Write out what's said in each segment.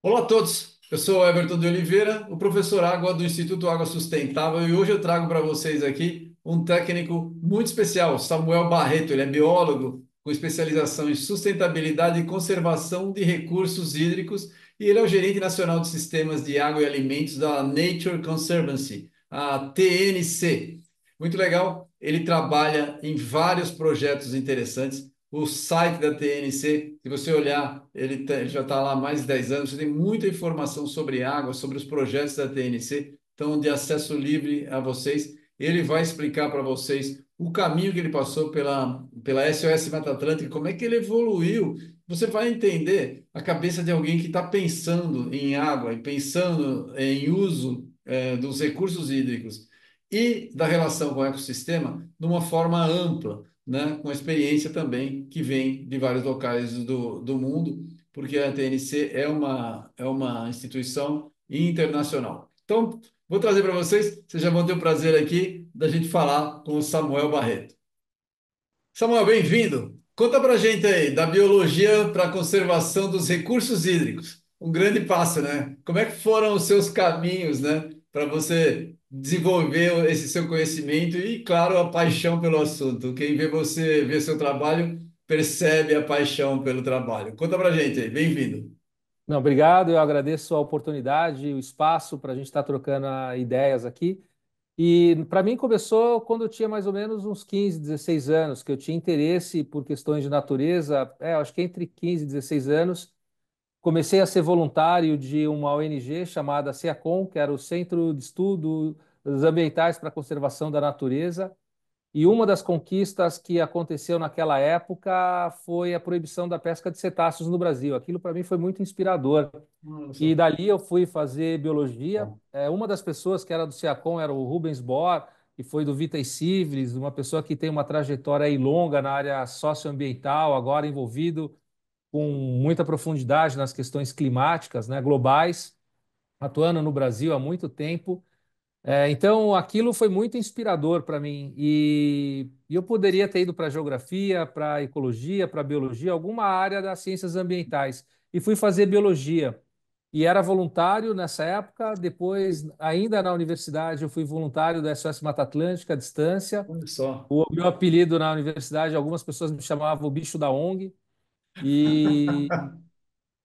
Olá a todos, eu sou o Everton de Oliveira, o professor Água do Instituto Água Sustentável e hoje eu trago para vocês aqui um técnico muito especial, Samuel Barreto. Ele é biólogo com especialização em sustentabilidade e conservação de recursos hídricos e ele é o gerente nacional de sistemas de água e alimentos da Nature Conservancy, a TNC. Muito legal, ele trabalha em vários projetos interessantes. O site da TNC, se você olhar, ele já está lá há mais de 10 anos. Você tem muita informação sobre água, sobre os projetos da TNC, estão de acesso livre a vocês. Ele vai explicar para vocês o caminho que ele passou pela SOS Mata Atlântica, como é que ele evoluiu. Você vai entender a cabeça de alguém que está pensando em água e pensando em uso dos recursos hídricos e da relação com o ecossistema de uma forma ampla, né, com experiência também que vem de vários locais do mundo, porque a TNC é uma instituição internacional. Então, vou trazer para vocês já vão ter o prazer aqui da gente falar com o Samuel Barreto. Samuel, bem-vindo. Conta para gente aí, da biologia para a conservação dos recursos hídricos. Um grande passo, né? Como é que foram os seus caminhos, né, para você desenvolver esse seu conhecimento e, claro, a paixão pelo assunto. Quem vê você, vê seu trabalho, percebe a paixão pelo trabalho. Conta para gente aí, bem-vindo. Não, obrigado. Eu agradeço a oportunidade, o espaço para a gente estar trocando ideias aqui. E para mim começou quando eu tinha mais ou menos uns 15, 16 anos, que eu tinha interesse por questões de natureza. Acho que entre 15 e 16 anos, comecei a ser voluntário de uma ONG chamada CEACON, que era o Centro de Estudos Ambientais para a Conservação da Natureza. E uma das conquistas que aconteceu naquela época foi a proibição da pesca de cetáceos no Brasil. Aquilo para mim foi muito inspirador. Olha E só. dali eu fui fazer biologia. Uma das pessoas que era do CEACON era o Rubens Bohr, que foi do Vita e Civilis, uma pessoa que tem uma trajetória aí longa na área socioambiental, agora envolvido com muita profundidade nas questões climáticas, né, globais, atuando no Brasil há muito tempo. Então, aquilo foi muito inspirador para mim. E eu poderia ter ido para geografia, para ecologia, para biologia, alguma área das ciências ambientais. E fui fazer biologia. E era voluntário nessa época. Depois, ainda na universidade, eu fui voluntário da SOS Mata Atlântica à distância. Olha só. O meu apelido na universidade, algumas pessoas me chamavam o bicho da ONG. E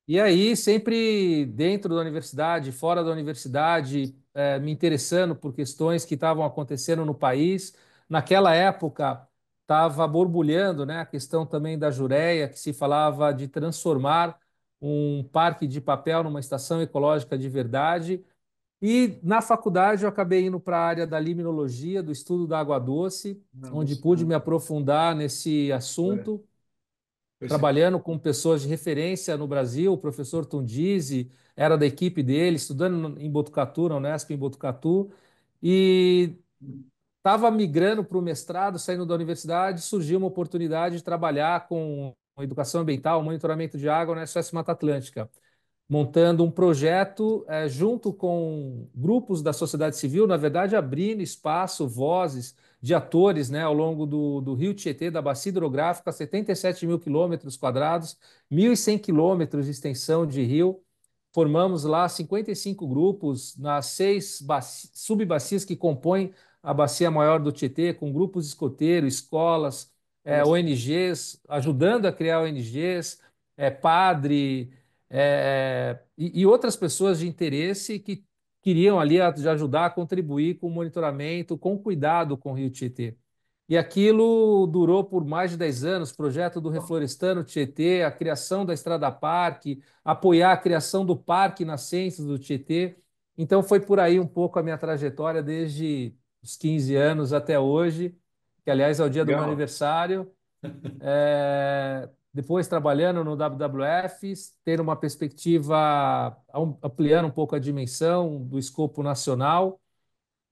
e aí, sempre dentro da universidade, fora da universidade, me interessando por questões que estavam acontecendo no país. Naquela época, estava borbulhando, né, a questão também da Jureia, que se falava de transformar um parque de papel numa estação ecológica de verdade. E na faculdade, eu acabei indo para a área da limnologia, do estudo da água doce, Não, onde pude me aprofundar nesse assunto foi, trabalhando com pessoas de referência no Brasil. O professor Tundizi era da equipe dele, estudando em Botucatu, na Unesp em Botucatu, e estava migrando para o mestrado, saindo da universidade, surgiu uma oportunidade de trabalhar com educação ambiental, monitoramento de água na SOS Mata Atlântica, montando um projeto junto com grupos da sociedade civil, na verdade, abrindo espaço, vozes de atores, né, ao longo do Rio Tietê, da bacia hidrográfica, 77 mil quilômetros quadrados, 1.100 quilômetros de extensão de rio. Formamos lá 55 grupos nas seis sub-bacias que compõem a bacia maior do Tietê, com grupos escoteiros, escolas, olha só. ONGs, ajudando a criar ONGs, padre, e outras pessoas de interesse que queriam ali de ajudar a contribuir com o monitoramento, com cuidado com o Rio Tietê. E aquilo durou por mais de 10 anos, projeto do Reflorestano Tietê, a criação da Estrada Parque, apoiar a criação do Parque Nascentes do Tietê. Então foi por aí um pouco a minha trajetória desde os 15 anos até hoje, que aliás é o dia do meu Legal. aniversário. Depois trabalhando no WWF, ter uma perspectiva ampliando um pouco a dimensão do escopo nacional,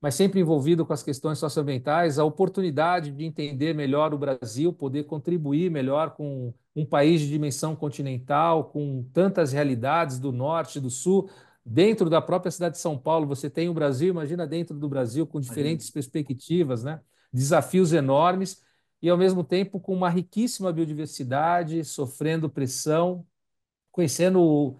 mas sempre envolvido com as questões socioambientais, a oportunidade de entender melhor o Brasil, poder contribuir melhor com um país de dimensão continental, com tantas realidades do norte, do sul. Dentro da própria cidade de São Paulo, você tem o Brasil, imagina dentro do Brasil, com Imagina. diferentes perspectivas, né? Desafios enormes e, ao mesmo tempo, com uma riquíssima biodiversidade, sofrendo pressão, conhecendo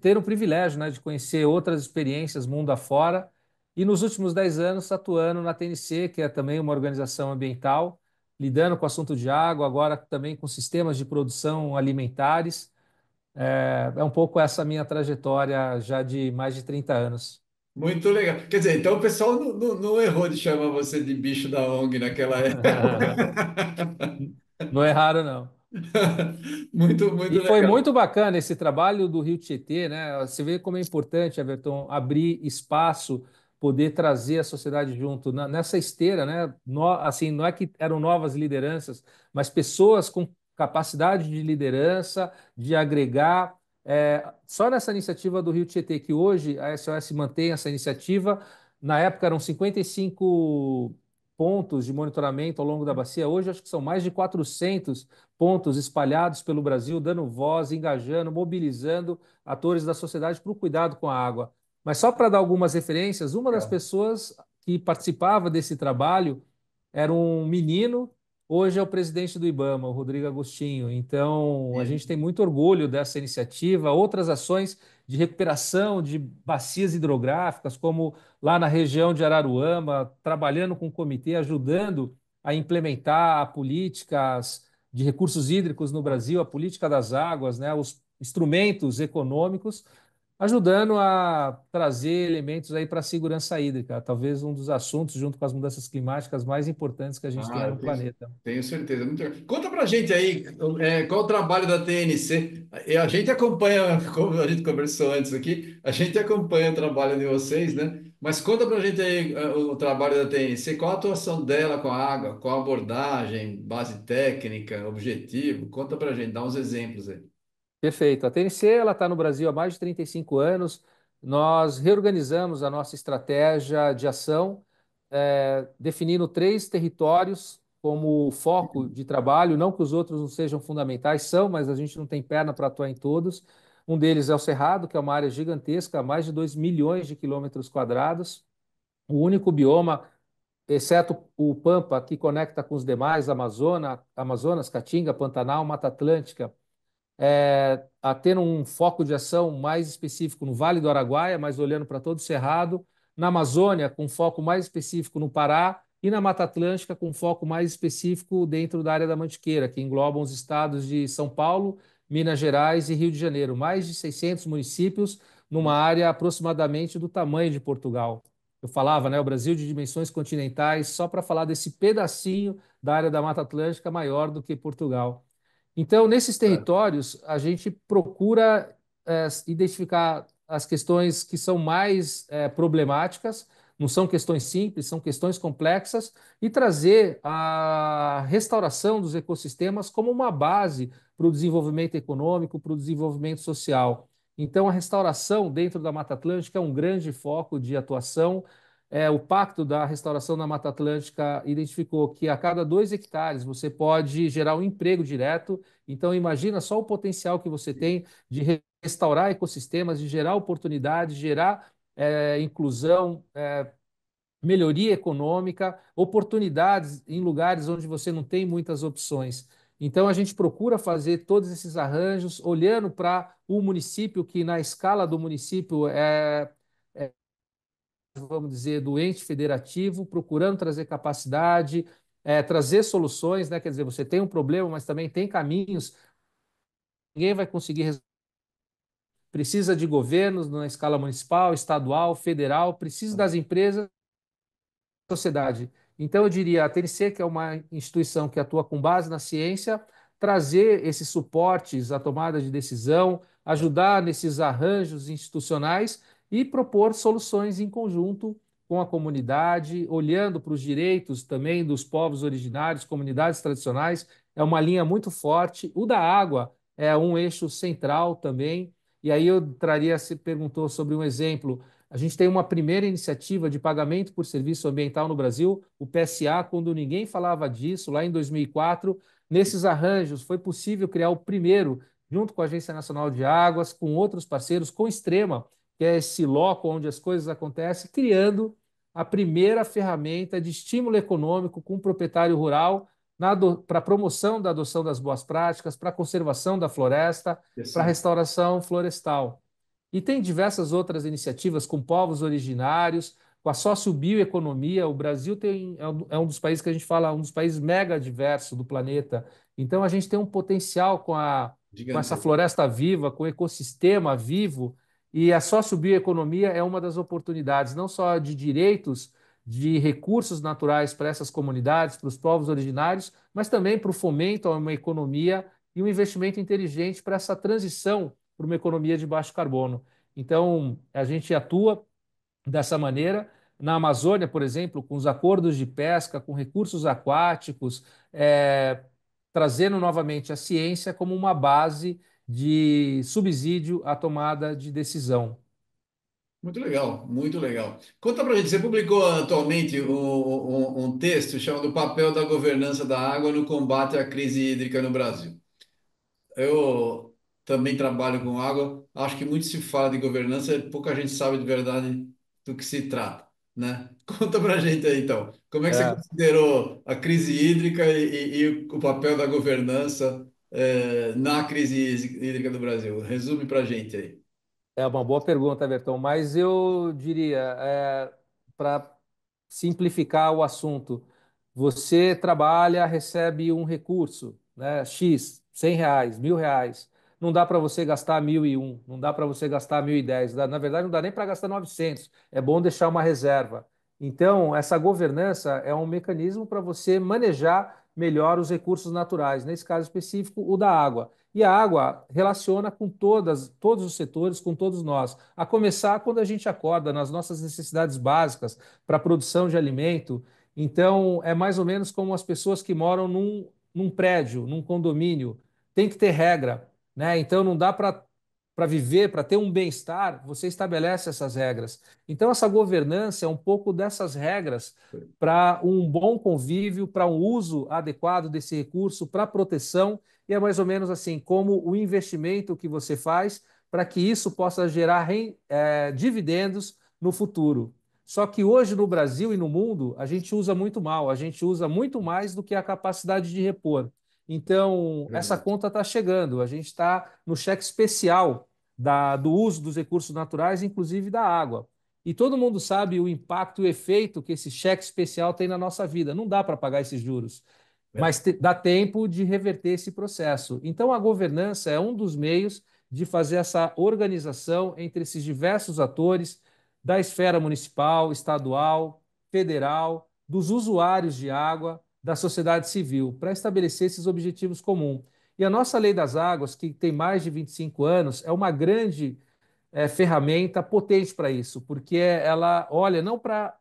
ter o privilégio, né, de conhecer outras experiências mundo afora. E nos últimos 10 anos atuando na TNC, que é também uma organização ambiental, lidando com o assunto de água, agora também com sistemas de produção alimentares. É um pouco essa minha trajetória já de mais de 30 anos. Muito legal. Quer dizer, então o pessoal não errou de chamar você de bicho da ONG naquela época. Não erraram, não. Muito E foi legal. muito bacana esse trabalho do Rio Tietê, né? Você vê como é importante, Everton, abrir espaço, poder trazer a sociedade junto nessa esteira, né? Assim, não é que eram novas lideranças, mas pessoas com capacidade de liderança, de agregar. Só nessa iniciativa do Rio Tietê, que hoje a SOS mantém essa iniciativa, na época eram 55 pontos de monitoramento ao longo da bacia, hoje acho que são mais de 400 pontos espalhados pelo Brasil, dando voz, engajando, mobilizando atores da sociedade para o cuidado com a água. Mas só para dar algumas referências, uma das Legal. pessoas que participava desse trabalho era um menino, hoje é o presidente do IBAMA, o Rodrigo Agostinho. Então, a gente tem muito orgulho dessa iniciativa, outras ações de recuperação de bacias hidrográficas, como lá na região de Araruama, trabalhando com o comitê, ajudando a implementar políticas de recursos hídricos no Brasil, a política das águas, né, os instrumentos econômicos, ajudando a trazer elementos aí para a segurança hídrica, talvez um dos assuntos, junto com as mudanças climáticas, mais importantes que a gente Ah, tenha eu no planeta. tenho certeza. Muito legal. Conta pra gente aí, qual o trabalho da TNC? A gente acompanha, como a gente conversou antes aqui, a gente acompanha o trabalho de vocês, né? Mas conta pra gente aí o trabalho da TNC, qual a atuação dela com a água, qual a abordagem, base técnica, objetivo? Conta pra gente, dá uns exemplos aí. Perfeito. A TNC ela está no Brasil há mais de 35 anos. Nós reorganizamos a nossa estratégia de ação, definindo 3 territórios como foco de trabalho. Não que os outros não sejam fundamentais, são, mas a gente não tem perna para atuar em todos. Um deles é o Cerrado, que é uma área gigantesca, mais de 2 milhões de quilômetros quadrados. O único bioma, exceto o Pampa, que conecta com os demais, Amazonas, Caatinga, Pantanal, Mata Atlântica, a ter um foco de ação mais específico no Vale do Araguaia, mas olhando para todo o Cerrado, na Amazônia, com foco mais específico no Pará, e na Mata Atlântica, com foco mais específico dentro da área da Mantiqueira, que englobam os estados de São Paulo, Minas Gerais e Rio de Janeiro, mais de 600 municípios, numa área aproximadamente do tamanho de Portugal. Eu falava, né, o Brasil de dimensões continentais, só para falar desse pedacinho da área da Mata Atlântica maior do que Portugal. Então, nesses territórios, a gente procura identificar as questões que são mais problemáticas, não são questões simples, são questões complexas, e trazer a restauração dos ecossistemas como uma base para o desenvolvimento econômico, para o desenvolvimento social. Então, a restauração dentro da Mata Atlântica é um grande foco de atuação. O Pacto da Restauração da Mata Atlântica identificou que a cada 2 hectares você pode gerar um emprego direto. Então, imagina só o potencial que você tem de restaurar ecossistemas, de gerar oportunidades, gerar inclusão, melhoria econômica, oportunidades em lugares onde você não tem muitas opções. Então, a gente procura fazer todos esses arranjos, olhando para o município, que na escala do município vamos dizer, do ente federativo, procurando trazer capacidade, trazer soluções, né? Quer dizer, você tem um problema, mas também tem caminhos. Ninguém vai conseguir precisa de governos na escala municipal, estadual, federal, precisa das empresas, da sociedade. Então, eu diria, a TNC, que é uma instituição que atua com base na ciência, trazer esses suportes à tomada de decisão, ajudar nesses arranjos institucionais e propor soluções em conjunto com a comunidade, olhando para os direitos também dos povos originários, comunidades tradicionais, é uma linha muito forte. O da água é um eixo central também. E aí eu traria, se perguntou sobre um exemplo, a gente tem uma primeira iniciativa de pagamento por serviço ambiental no Brasil, o PSA, quando ninguém falava disso, lá em 2004. Nesses arranjos, foi possível criar o primeiro, junto com a Agência Nacional de Águas, com outros parceiros, com Extrema, que é esse loco onde as coisas acontecem, criando a primeira ferramenta de estímulo econômico com o proprietário rural para a promoção da adoção das boas práticas, para a conservação da floresta, para a Interessante. restauração florestal. E tem diversas outras iniciativas com povos originários, com a sociobioeconomia. O Brasil é um dos países que a gente fala, um dos países mega diversos do planeta. Então, a gente tem um potencial com essa Gigantesco. floresta viva, com o ecossistema vivo, e a sociobioeconomia é uma das oportunidades, não só de direitos, de recursos naturais para essas comunidades, para os povos originários, mas também para o fomento a uma economia e um investimento inteligente para essa transição para uma economia de baixo carbono. Então, a gente atua dessa maneira. Na Amazônia, por exemplo, com os acordos de pesca, com recursos aquáticos, trazendo novamente a ciência como uma base de subsídio à tomada de decisão. Muito legal, muito legal. Conta pra gente, você publicou atualmente um texto chamado O Papel da Governança da Água no Combate à Crise Hídrica no Brasil. Eu também trabalho com água, acho que muito se fala de governança, pouca gente sabe de verdade do que se trata, né? Conta pra gente aí, então, como é que você É, considerou a crise hídrica e o papel da governança, na crise hídrica do Brasil? Resume pra gente aí. É uma boa pergunta, Everton, mas eu diria, para simplificar o assunto, você trabalha, recebe um recurso, né, X, R$ 100, R$ 1.000. Não dá para você gastar 1.001, não dá para você gastar 1.010. Na verdade, não dá nem para gastar 900. É bom deixar uma reserva. Então, essa governança é um mecanismo para você manejar melhor os recursos naturais, nesse caso específico, o da água. E a água relaciona com todos os setores, com todos nós. A começar quando a gente acorda, nas nossas necessidades básicas para a produção de alimento. Então, é mais ou menos como as pessoas que moram num prédio, num condomínio. Tem que ter regra, né? Então, não dá para viver, para ter um bem-estar, você estabelece essas regras. Então, essa governança é um pouco dessas regras para um bom convívio, para um uso adequado desse recurso, para proteção e é mais ou menos assim, como o investimento que você faz para que isso possa gerar dividendos no futuro. Só que hoje no Brasil e no mundo, a gente usa muito mal, a gente usa muito mais do que a capacidade de repor. Então, essa Verdade. conta está chegando, a gente está no cheque especial do uso dos recursos naturais, inclusive da água. E todo mundo sabe o impacto e o efeito que esse cheque especial tem na nossa vida. Não dá para pagar esses juros, mas dá tempo de reverter esse processo. Então, a governança é um dos meios de fazer essa organização entre esses diversos atores da esfera municipal, estadual, federal, dos usuários de água, da sociedade civil, para estabelecer esses objetivos comuns. E a nossa Lei das Águas, que tem mais de 25 anos, é uma grande ferramenta potente para isso, porque ela olha não para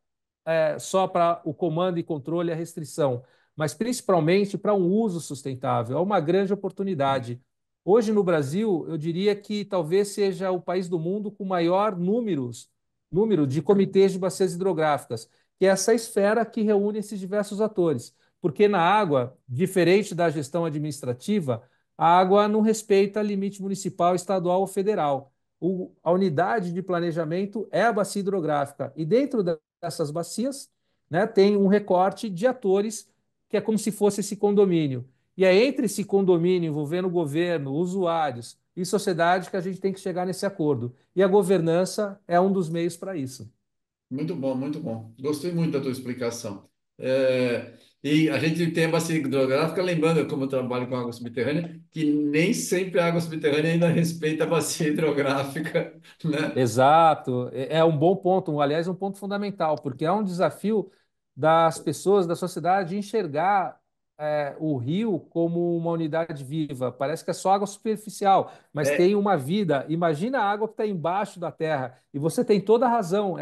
só para o comando e controle e a restrição, mas principalmente para um uso sustentável. É uma grande oportunidade. Hoje no Brasil, eu diria que talvez seja o país do mundo com maior número de comitês de bacias hidrográficas, que é essa esfera que reúne esses diversos atores. Porque na água, diferente da gestão administrativa, a água não respeita limite municipal, estadual ou federal. A unidade de planejamento é a bacia hidrográfica. E dentro dessas bacias, né, tem um recorte de atores que é como se fosse esse condomínio. E é entre esse condomínio envolvendo o governo, usuários e sociedade que a gente tem que chegar nesse acordo. E a governança é um dos meios para isso. Muito bom, muito bom. Gostei muito da tua explicação. E a gente tem a bacia hidrográfica, lembrando, como eu trabalho com água subterrânea, que nem sempre a água subterrânea ainda respeita a bacia hidrográfica, né? Exato, é um bom ponto, aliás, um ponto fundamental, porque é um desafio das pessoas, da sociedade, enxergar o rio como uma unidade viva. Parece que é só água superficial, mas É, tem uma vida. Imagina a água que está embaixo da terra, e você tem toda a razão,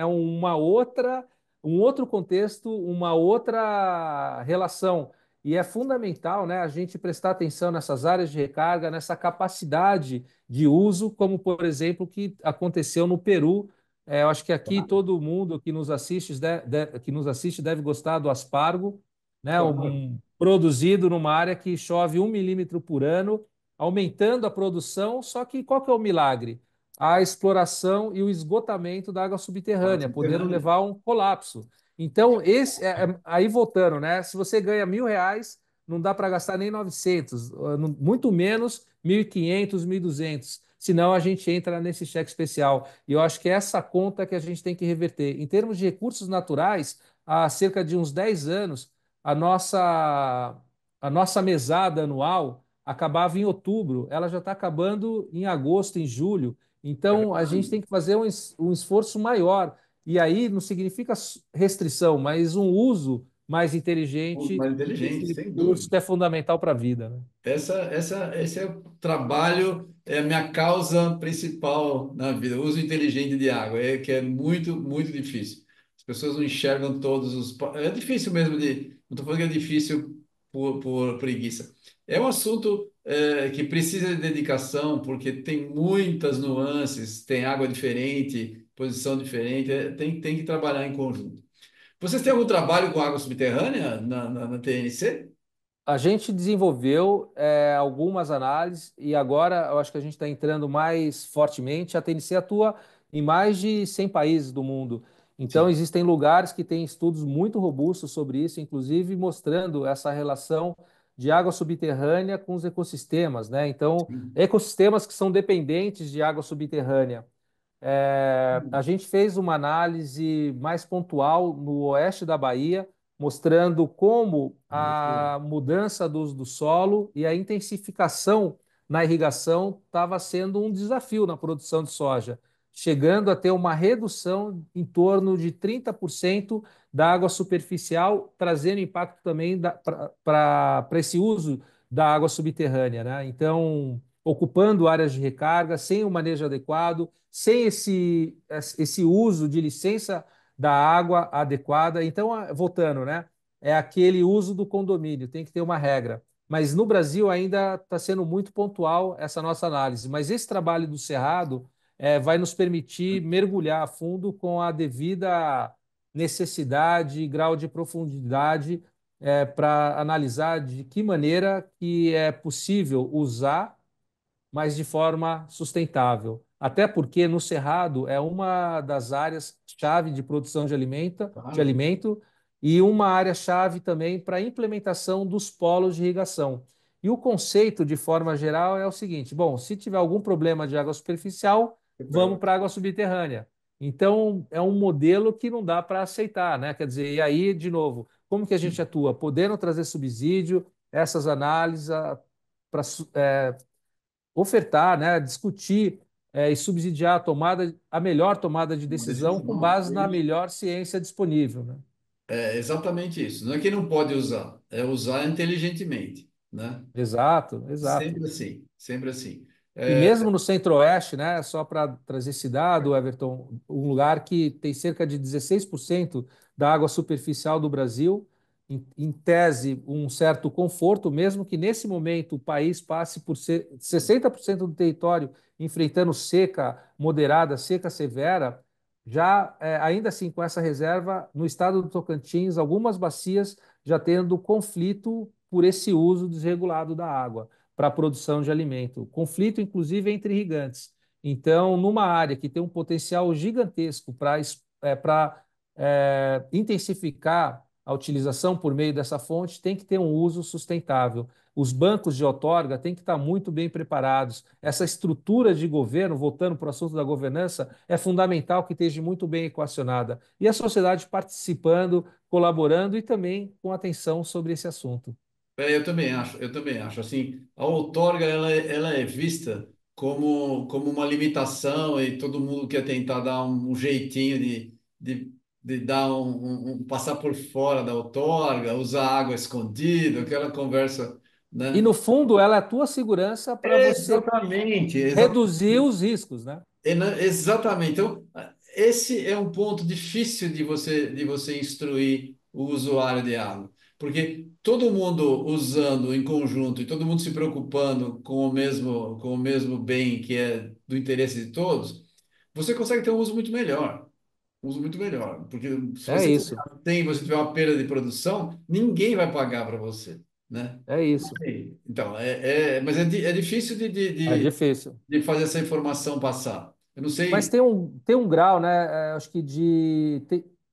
um outro contexto, uma outra relação. E é fundamental, né, a gente prestar atenção nessas áreas de recarga, nessa capacidade de uso, como por exemplo o que aconteceu no Peru. Eu acho que aqui todo mundo que nos assiste deve gostar do aspargo, né? claro. Produzido numa área que chove 1 milímetro por ano, aumentando a produção. Só que qual que é o milagre? A exploração e o esgotamento da água Água subterrânea, podendo subterrânea. levar a um colapso. Então, aí voltando, né? Se você ganha R$ 1.000, não dá para gastar nem 900, muito menos 1.500, 1.200. senão a gente entra nesse cheque especial. E eu acho que é essa conta que a gente tem que reverter. Em termos de recursos naturais, há cerca de uns 10 anos, a nossa, a nossa mesada anual acabava em outubro, ela já está acabando em agosto, em julho. Então, a gente tem que fazer um esforço maior. E aí não significa restrição, mas um uso mais Muito inteligente mais inteligente, desse sem recurso dúvida. que é fundamental para a vida, né? Esse é o trabalho, é a minha causa principal na vida, o uso inteligente de água, é que é muito, muito difícil. As pessoas não enxergam todos os. É difícil mesmo de. Não estou falando que é difícil por preguiça. É um assunto que precisa de dedicação, porque tem muitas nuances, tem água diferente, posição diferente, tem que trabalhar em conjunto. Vocês têm algum trabalho com água subterrânea na TNC? A gente desenvolveu algumas análises e agora eu acho que a gente está entrando mais fortemente. A TNC atua em mais de 100 países do mundo. Então, Sim. existem lugares que têm estudos muito robustos sobre isso, inclusive mostrando essa relação de água subterrânea com os ecossistemas, né? Então, Sim. ecossistemas que são dependentes de água subterrânea. A gente fez uma análise mais pontual no oeste da Bahia, mostrando como Olha que legal. a mudança do uso do solo e a intensificação na irrigação estava sendo um desafio na produção de soja, chegando a ter uma redução em torno de 30% da água superficial, trazendo impacto também para esse uso da água subterrânea, né? Então, ocupando áreas de recarga, sem o manejo adequado, sem esse uso de licença da água adequada. Então, voltando, né? É aquele uso do condomínio, tem que ter uma regra. Mas no Brasil ainda está sendo muito pontual essa nossa análise. Mas esse trabalho do Cerrado vai nos permitir mergulhar a fundo com a devida necessidade e grau de profundidade para analisar de que maneira que é possível usar mas de forma sustentável. Até porque no Cerrado é uma das áreas chave de produção de Claro. alimento e uma área-chave também para a implementação dos polos de irrigação. E o conceito, de forma geral, é o seguinte: bom, se tiver algum problema de água superficial, vamos para a água subterrânea. Então, é um modelo que não dá para aceitar, né? Quer dizer, e aí, de novo, como que a gente atua? Podendo trazer subsídio, essas análises para ofertar, né, discutir e subsidiar a melhor tomada de Uma decisão com decisão. base na melhor ciência disponível, né? É exatamente isso. Não é que não pode usar, é usar inteligentemente, né? Exato, exato. Sempre assim, sempre assim. E É, mesmo no Centro-Oeste, né, só para trazer esse dado, Everton, um lugar que tem cerca de 16% da água superficial do Brasil, em tese, um certo conforto, mesmo que nesse momento o país passe por 60% do território enfrentando seca moderada, seca severa, já ainda assim com essa reserva, no estado do Tocantins, algumas bacias já tendo conflito por esse uso desregulado da água para a produção de alimento. Conflito, inclusive, entre irrigantes. Então, numa área que tem um potencial gigantesco para intensificar a utilização por meio dessa fonte, tem que ter um uso sustentável. Os bancos de outorga têm que estar muito bem preparados. Essa estrutura de governo, voltando para o assunto da governança, é fundamental que esteja muito bem equacionada. E a sociedade participando, colaborando e também com atenção sobre esse assunto. eu também acho, eu também acho. Assim, a outorga ela é vista como uma limitação e todo mundo quer tentar dar um jeitinho de dar passar por fora da outorga, usar água escondida, aquela conversa, E né? no fundo, ela é a tua segurança para você Exatamente, reduzir exatamente. os riscos, né? Exatamente. Então, esse é um ponto difícil de você instruir o usuário de água, porque todo mundo usando em conjunto e todo mundo se preocupando com o mesmo bem que é do interesse de todos, você consegue ter um uso muito melhor. Um uso muito melhor, porque se É isso, você tiver uma perda de produção, ninguém vai pagar para você, né? é isso. Então, mas é difícil de, de, É de difícil. de fazer essa informação passar. Eu não Mas sei. tem um grau, né? Acho que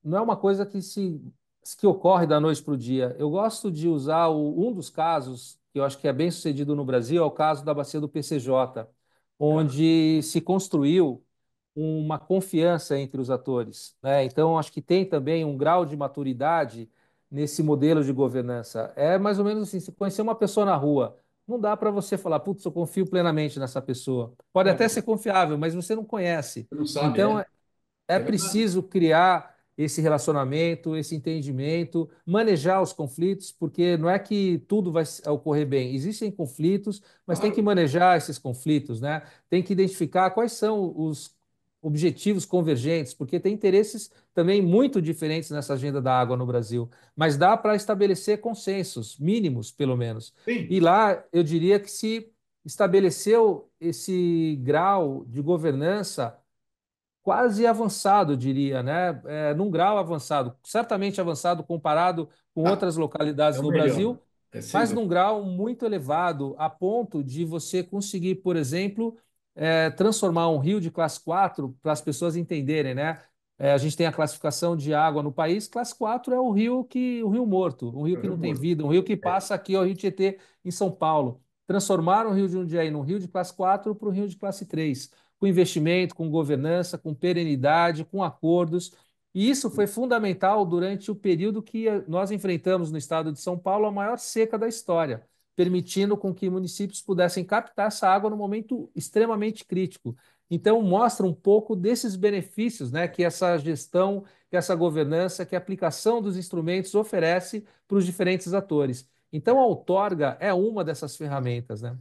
não é uma coisa que ocorre da noite para o dia. Eu gosto de usar um dos casos que eu acho que é bem sucedido no Brasil, é o caso da bacia do PCJ. onde se construiu uma confiança entre os atores, né? Então, acho que tem também um grau de maturidade nesse modelo de governança. É mais ou menos assim, se conhecer uma pessoa na rua, não dá para você falar, putz, eu confio plenamente nessa pessoa. Pode até É, ser confiável, mas você não conhece. você não sabe, Então, é é verdade. preciso criar esse relacionamento, esse entendimento, manejar os conflitos, porque não é que tudo vai ocorrer bem. Existem conflitos, mas tem que Claro. manejar esses conflitos, né? Tem que identificar quais são os objetivos convergentes, porque tem interesses também muito diferentes nessa agenda da água no Brasil, mas dá para estabelecer consensos mínimos, pelo menos. E Sim, lá eu diria que se estabeleceu esse grau de governança quase avançado, diria, né? Num grau avançado, certamente avançado comparado com ah, outras é localidades o no melhor. Brasil, É sem mas dúvida. num grau muito elevado, a ponto de você conseguir, por exemplo, transformar um rio de classe 4 para as pessoas entenderem, né? A gente tem a classificação de água no país, classe 4 é o rio morto, um rio É que o não tem morto. vida, um rio que É. passa aqui ao Rio Tietê, em São Paulo. Transformaram o Rio de Jundiaí num rio de classe 4 para um rio de classe 3 com investimento, com governança, com perenidade, com acordos. E isso foi fundamental durante o período que nós enfrentamos no estado de São Paulo a maior seca da história, permitindo com que municípios pudessem captar essa água no momento extremamente crítico. Então, mostra um pouco desses benefícios, né, que essa gestão, que essa governança, que a aplicação dos instrumentos oferece para os diferentes atores. Então, a outorga é uma dessas ferramentas, né?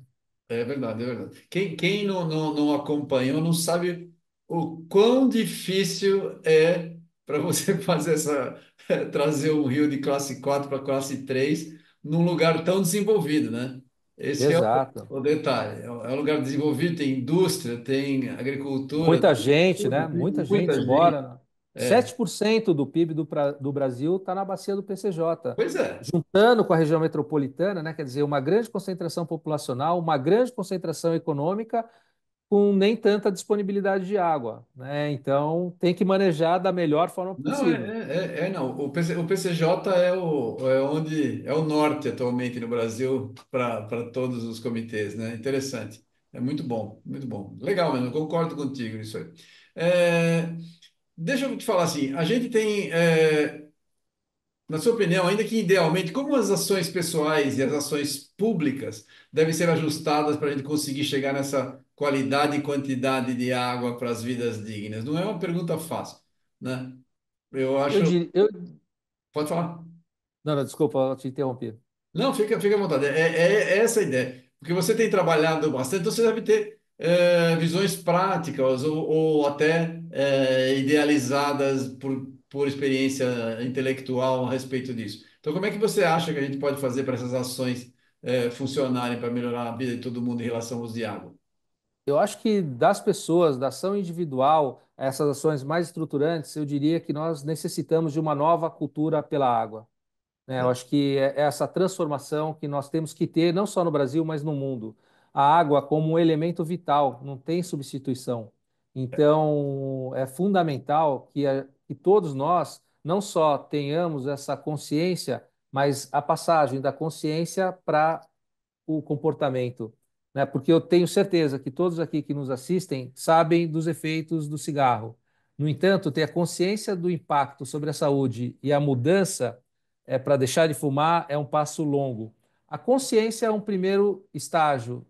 É verdade, é verdade. Quem não acompanhou não sabe o quão difícil é para você fazer trazer um rio de classe 4 para classe 3 num lugar tão desenvolvido, né? Esse é Exato. o detalhe. É um lugar desenvolvido, tem indústria, tem agricultura, Muita tem gente, né? tudo, tem Muita muita gente gente. mora. É. 7% do PIB do Brasil está na bacia do PCJ. Pois é. Juntando com a região metropolitana, né? Quer dizer, uma grande concentração populacional, uma grande concentração econômica, com nem tanta disponibilidade de água, né? Então, tem que manejar da melhor forma Não, possível. não. O PCJ é onde é o norte atualmente no Brasil para todos os comitês, né? Interessante. É muito bom, muito bom. Legal mesmo, eu concordo contigo nisso aí. É, deixa eu te falar assim, a gente tem, na sua opinião, ainda que idealmente, como as ações pessoais e as ações públicas devem ser ajustadas para a gente conseguir chegar nessa qualidade e quantidade de água para as vidas dignas? Não é uma pergunta fácil, né? Eu Eu acho. diria, eu... Pode falar. Não, não, desculpa, eu te interrompi. Não, fica à vontade. É essa a ideia. Porque você tem trabalhado bastante, então você deve ter visões práticas ou até idealizadas por experiência intelectual a respeito disso. Então, como é que você acha que a gente pode fazer para essas ações funcionarem para melhorar a vida de todo mundo em relação ao uso de água? Eu acho que das pessoas, da ação individual, a essas ações mais estruturantes, eu diria que nós necessitamos de uma nova cultura pela água, né? Eu É. acho que é essa transformação que nós temos que ter, não só no Brasil, mas no mundo. A água como um elemento vital, não tem substituição. Então, é fundamental que todos nós não só tenhamos essa consciência, mas a passagem da consciência para o comportamento, né? Porque eu tenho certeza que todos aqui que nos assistem sabem dos efeitos do cigarro. No entanto, ter a consciência do impacto sobre a saúde e a mudança para deixar de fumar é um passo longo. A consciência é um primeiro estágio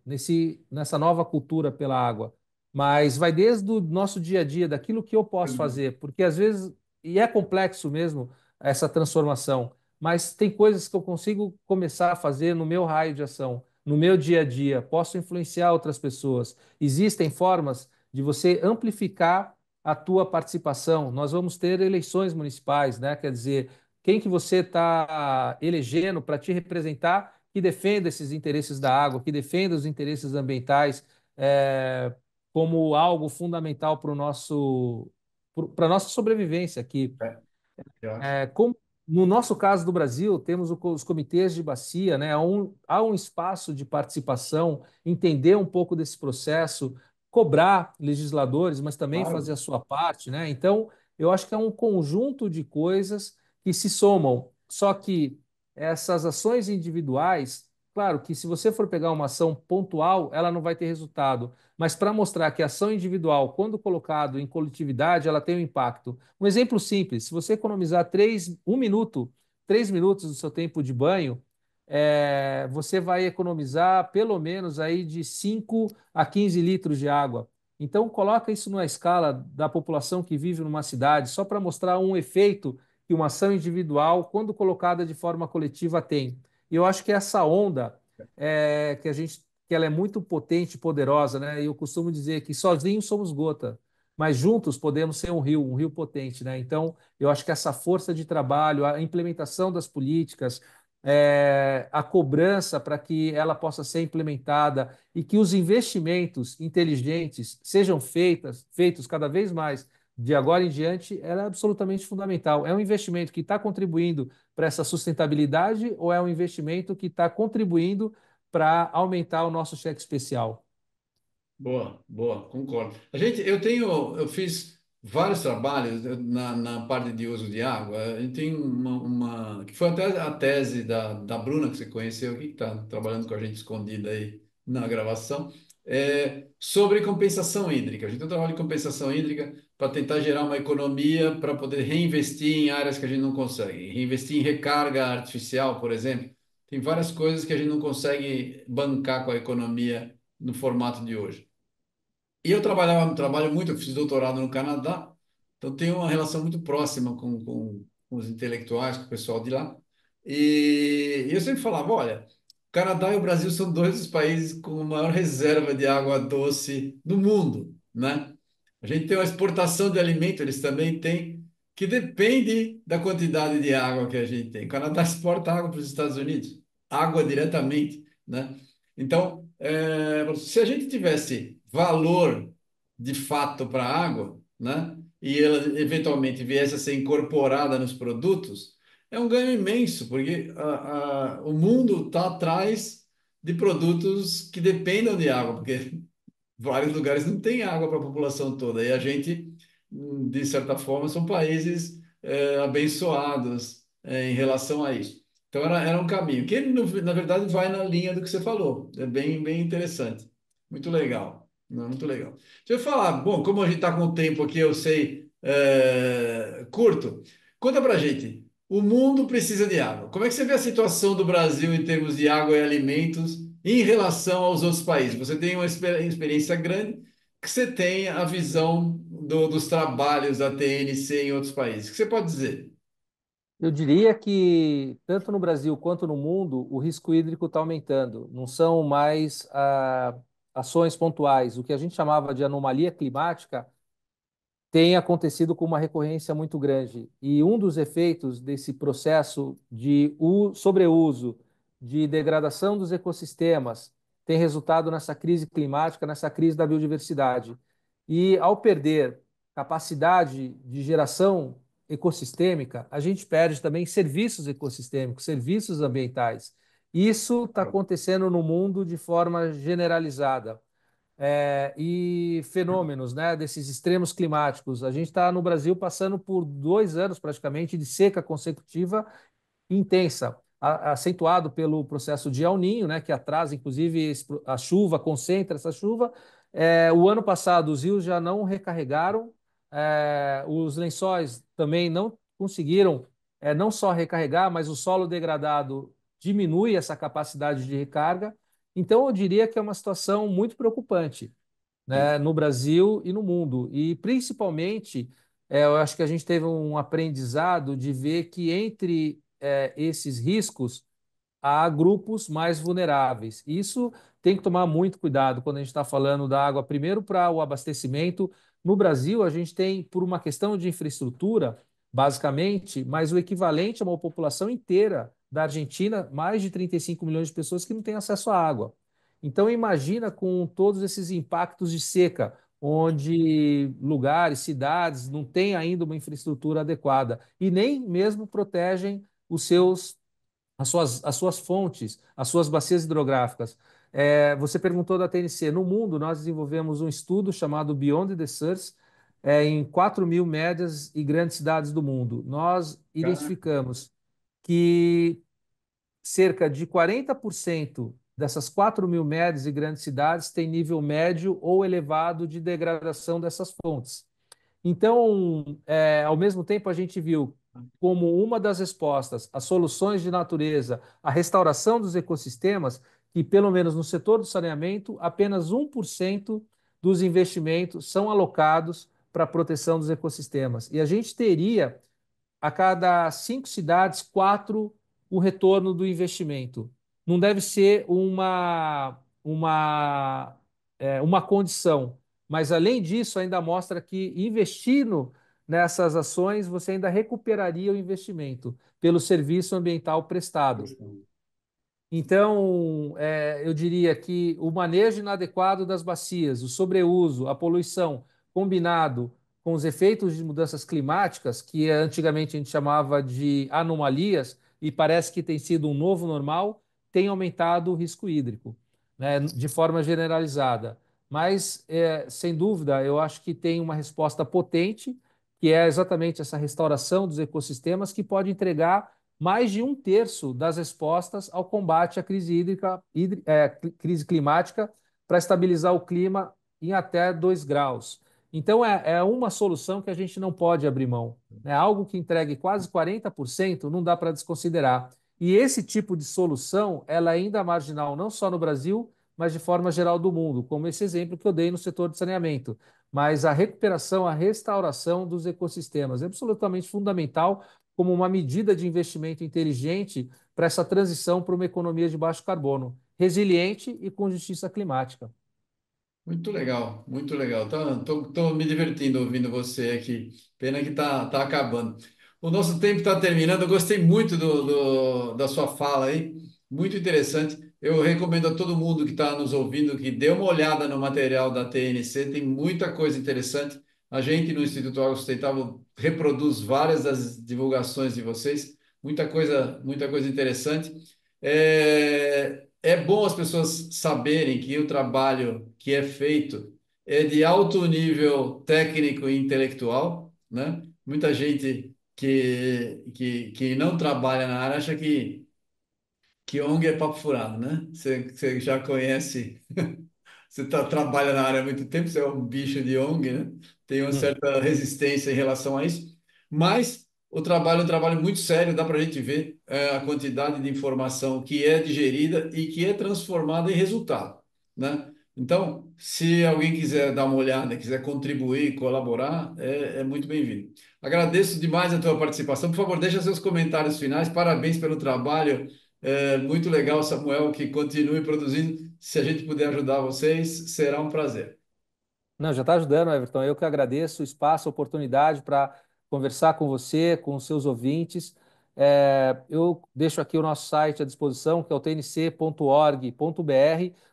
nessa nova cultura pela água, mas vai desde o nosso dia a dia, daquilo que eu posso fazer, porque às vezes, e é complexo mesmo essa transformação, mas tem coisas que eu consigo começar a fazer no meu raio de ação no meu dia a dia, posso influenciar outras pessoas. Existem formas de você amplificar a tua participação. Nós vamos ter eleições municipais, né? Quer dizer, quem que você está elegendo para te representar que defenda esses interesses da água, que defenda os interesses ambientais, é, como algo fundamental para o nosso, para a nossa sobrevivência aqui. É, eu acho. Como no nosso caso do Brasil, temos os comitês de bacia, né? Há um espaço de participação, entender um pouco desse processo, cobrar legisladores, mas também fazer Claro. a sua parte, né? Então, eu acho que é um conjunto de coisas que se somam. Só que essas ações individuais, claro que se você for pegar uma ação pontual, ela não vai ter resultado. Mas para mostrar que a ação individual, quando colocado em coletividade, ela tem um impacto. Um exemplo simples: se você economizar 3 minutos do seu tempo de banho, você vai economizar pelo menos aí de 5 a 15 litros de água. Então, coloca isso numa escala da população que vive numa cidade, só para mostrar um efeito que uma ação individual, quando colocada de forma coletiva, tem. E eu acho que essa onda que ela é muito potente e poderosa, né? Eu costumo dizer que sozinhos somos gota, mas juntos podemos ser um rio potente, né? Então, eu acho que essa força de trabalho, a implementação das políticas, a cobrança para que ela possa ser implementada e que os investimentos inteligentes sejam feitos cada vez mais de agora em diante, ela é absolutamente fundamental. É um investimento que está contribuindo para essa sustentabilidade ou é um investimento que está contribuindo para aumentar o nosso cheque especial? Boa, boa, concordo. Eu fiz vários trabalhos na parte de uso de água. A gente tem que foi até a tese da Bruna, que você conheceu aqui, que está trabalhando com a gente escondida aí na gravação, sobre compensação hídrica. A gente tem um trabalho de compensação hídrica para tentar gerar uma economia para poder reinvestir em áreas que a gente não consegue. Reinvestir em recarga artificial, por exemplo. Tem várias coisas que a gente não consegue bancar com a economia no formato de hoje. E eu trabalho muito, eu fiz doutorado no Canadá, então tenho uma relação muito próxima com os intelectuais, com o pessoal de lá. E eu sempre falava, olha, o Canadá e o Brasil são dois dos países com a maior reserva de água doce do mundo, né? A gente tem uma exportação de alimento, eles também têm, que depende da quantidade de água que a gente tem. O Canadá exporta água para os Estados Unidos, água diretamente, né? Então, se a gente tivesse valor de fato para a água, né, e ela eventualmente viesse a ser incorporada nos produtos, é um ganho imenso, porque o mundo está atrás de produtos que dependam de água, porque vários lugares não tem água para a população toda. E a gente, de certa forma, são países abençoados em relação a isso. Então, era um caminho, que, na verdade, vai na linha do que você falou. É bem, bem interessante. Muito legal. Não, muito legal. Deixa eu falar, bom, como a gente está com o tempo aqui, eu sei, curto, conta pra gente. O mundo precisa de água. Como é que você vê a situação do Brasil em termos de água e alimentos em relação aos outros países? Você tem uma experiência grande, que você tem a visão dos trabalhos da TNC em outros países. O que você pode dizer? Eu diria que, tanto no Brasil quanto no mundo, o risco hídrico está aumentando. Não são mais ações pontuais. O que a gente chamava de anomalia climática tem acontecido com uma recorrência muito grande. E um dos efeitos desse processo de sobreuso, de degradação dos ecossistemas, tem resultado nessa crise climática, nessa crise da biodiversidade. E ao perder capacidade de geração ecossistêmica, a gente perde também serviços ecossistêmicos, serviços ambientais. Isso está acontecendo no mundo de forma generalizada e fenômenos, né, desses extremos climáticos. A gente está no Brasil passando por 2 anos praticamente de seca consecutiva intensa, acentuado pelo processo de El Niño, né, que atrasa, inclusive, a chuva, concentra essa chuva. O ano passado, os rios já não recarregaram, os lençóis também não conseguiram, não só recarregar, mas o solo degradado diminui essa capacidade de recarga. Então, eu diria que é uma situação muito preocupante, né, Sim, no Brasil e no mundo. E, principalmente, eu acho que a gente teve um aprendizado de ver que entre esses riscos há grupos mais vulneráveis. Isso tem que tomar muito cuidado quando a gente está falando da água, primeiro para o abastecimento. No Brasil, a gente tem, por uma questão de infraestrutura, basicamente, mas o equivalente a uma população inteira da Argentina, mais de 35 milhões de pessoas que não têm acesso à água. Então, imagina com todos esses impactos de seca, onde lugares, cidades não têm ainda uma infraestrutura adequada e nem mesmo protegem as suas fontes, as suas bacias hidrográficas. Você perguntou da TNC. No mundo, nós desenvolvemos um estudo chamado Beyond the Source, em 4 mil médias e grandes cidades do mundo. Nós cara. identificamos que cerca de 40% dessas 4.000 médias e grandes cidades têm nível médio ou elevado de degradação dessas fontes. Então, ao mesmo tempo, a gente viu como uma das respostas às soluções de natureza, a restauração dos ecossistemas, que, pelo menos no setor do saneamento, apenas 1% dos investimentos são alocados para a proteção dos ecossistemas. E a gente teria, a cada 5 cidades, 4 o retorno do investimento. Não deve ser uma condição, mas além disso, ainda mostra que investindo nessas ações, você ainda recuperaria o investimento pelo serviço ambiental prestado. Então, eu diria que o manejo inadequado das bacias, o sobreuso, a poluição, combinado com os efeitos de mudanças climáticas, que antigamente a gente chamava de anomalias, e parece que tem sido um novo normal, tem aumentado o risco hídrico, né, de forma generalizada. Mas, sem dúvida, eu acho que tem uma resposta potente, que é exatamente essa restauração dos ecossistemas, que pode entregar mais de 1/3 das respostas ao combate à crise hídrica, crise climática, para estabilizar o clima em até 2 graus. Então, é uma solução que a gente não pode abrir mão. É algo que entregue quase 40%, não dá para desconsiderar. E esse tipo de solução, ela é ainda marginal, não só no Brasil, mas de forma geral do mundo, como esse exemplo que eu dei no setor de saneamento. Mas a recuperação, a restauração dos ecossistemas é absolutamente fundamental como uma medida de investimento inteligente para essa transição para uma economia de baixo carbono, resiliente e com justiça climática. Muito legal, muito legal. Tô me divertindo ouvindo você aqui. Pena que tá acabando. O nosso tempo está terminando. Eu gostei muito da sua fala aí, muito interessante. Eu recomendo a todo mundo que está nos ouvindo que dê uma olhada no material da TNC, tem muita coisa interessante. A gente no Instituto Água Sustentável reproduz várias das divulgações de vocês, muita coisa interessante. É bom as pessoas saberem que o trabalho que é feito é de alto nível técnico e intelectual, né? Muita gente que não trabalha na área acha que ONG é papo furado, né? Você já conhece, trabalha na área há muito tempo, você é um bicho de ONG, né? Tem uma Hum. certa resistência em relação a isso, mas o trabalho é um trabalho muito sério, dá para a gente ver a quantidade de informação que é digerida e que é transformada em resultado, né? Então, se alguém quiser dar uma olhada, quiser contribuir, colaborar, é muito bem-vindo. Agradeço demais a tua participação. Por favor, deixa seus comentários finais. Parabéns pelo trabalho. É muito legal, Samuel, que continue produzindo. Se a gente puder ajudar vocês, será um prazer. Não, já está ajudando, Everton. Eu que agradeço o espaço, a oportunidade para conversar com você, com os seus ouvintes. Eu deixo aqui o nosso site à disposição, que é o tnc.org.br.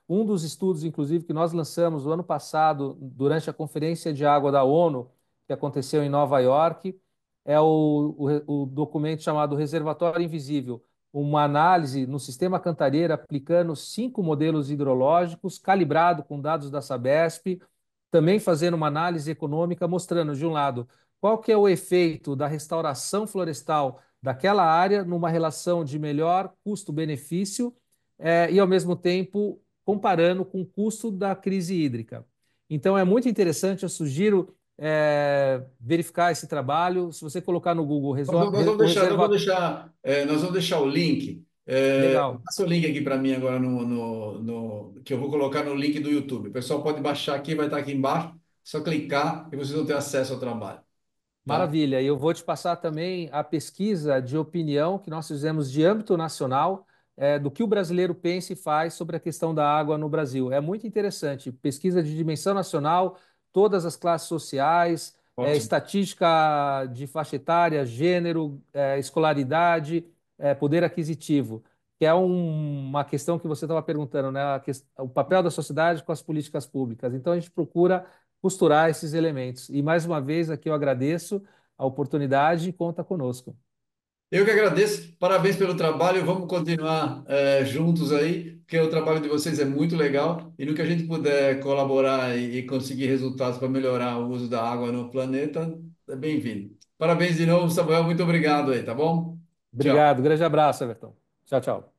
Um dos estudos, inclusive, que nós lançamos no ano passado, durante a Conferência de Água da ONU, que aconteceu em Nova York, é o documento chamado Reservatório Invisível, uma análise no sistema Cantareira, aplicando 5 modelos hidrológicos, calibrado com dados da Sabesp, também fazendo uma análise econômica, mostrando, de um lado, qual que é o efeito da restauração florestal daquela área numa relação de melhor custo-benefício, e, ao mesmo tempo, comparando com o custo da crise hídrica. Então, é muito interessante, eu sugiro verificar esse trabalho. Se você colocar no Google o reservatório. Nós vamos deixar o link. Legal, Passa o link aqui para mim agora que eu vou colocar no link do YouTube. O pessoal pode baixar aqui, vai estar aqui embaixo. Só clicar e vocês vão ter acesso ao trabalho, tá? maravilha. E eu vou te passar também a pesquisa de opinião que nós fizemos de âmbito nacional, do que o brasileiro pensa e faz sobre a questão da água no Brasil. É muito interessante. Pesquisa de dimensão nacional, todas as classes sociais, Ótimo. estatística de faixa etária, gênero, escolaridade, poder aquisitivo, que é uma questão que você estava perguntando, né? O papel da sociedade com as políticas públicas. Então, a gente procura costurar esses elementos. E mais uma vez aqui eu agradeço a oportunidade e conta conosco. Eu que agradeço, parabéns pelo trabalho. Vamos continuar juntos aí, porque o trabalho de vocês é muito legal e no que a gente puder colaborar e conseguir resultados para melhorar o uso da água no planeta, é bem-vindo. Parabéns de novo, Samuel. Muito obrigado aí, tá bom? Tchau. Obrigado, grande abraço, Everton. Tchau, tchau.